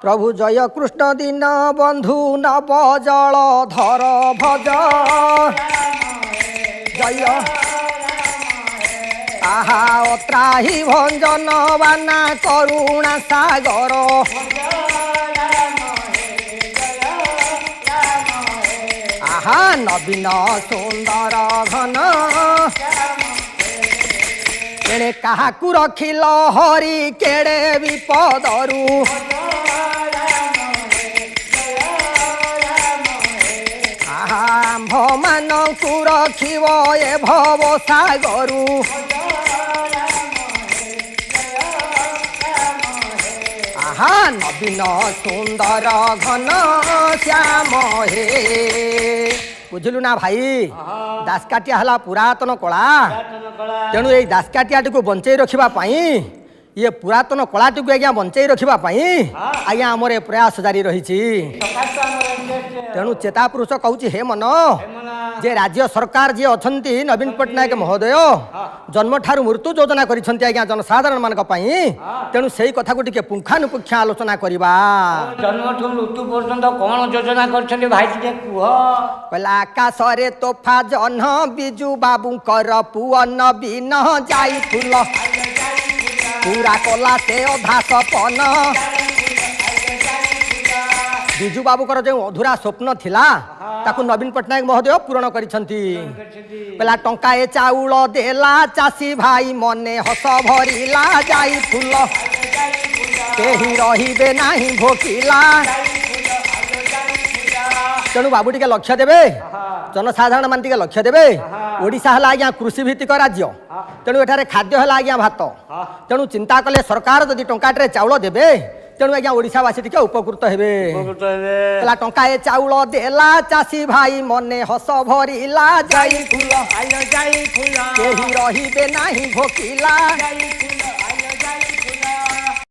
प्रभु जय कृष्ण दीन बंधु नव जल धर भज जय आहा अत्राही भंजन बाना करुणा सागर आहा नवीन सुंदर घन एणे काहाकू रखिल हरि केड़े विपदरू आम्भ मानकू रखिब ए भव सागरू आहा नवीन सुंदर घन श्याम हे बुझलु ना भाई दासकाटिया हला पुरातन कला तेणु ये दासकाटिया को बंचाई रखिबा पाई ये पुरातन कलाटी को आज्ञा बंचाई रखिबा पाई आज्ञा आमर प्रयास जारी रही तेणु चेता पुरुष कहूँ हे मन जे राज्य सरकार जी अछंती नवीन पट्टनायक महोदय जन्म ठारू मृत्यु योजना करिसंती आज्ञा जनसाधारण मानक पई तेणु सेही कथा को टिके पुंखानुपुंख आलोचना करिबा जन्म ठू मृत्यु पर्यंत कौन योजना करछन्ती भाई टिके कुह पहला आकाश रे तोफा जन बिजू बाबू कर पुअ नवीन जाई फुल पूरा कला से अधा सपन बिजू बाबूकर जो अधूरा स्वप्न थिला ताकू नवीन पट्टनायक महोदय पूरण करिसंती पहला टंका ए चाउल देला चासी भाई मने हस भरिला जाई फुल केही रहिबे नाही भोकिला तेणु बाबू टिके लक्ष्य देबे जनसाधारण मान टिके लक्ष्य देबे ओडिशा हला आज्ञा कृषि भित्तिक राज्य तेणु एठारे खाद्य हला आज्ञा भात तेणु चिंता कले सरकार जदि टंकाटे चाउल देबे तेणु आज्ञा ओडिशावासी टिके उपकृत हेबे पहला टंका ए चाउल देला चासी भाई मने हस भरिला जाई फुल केही रहिबे नाही भोकिला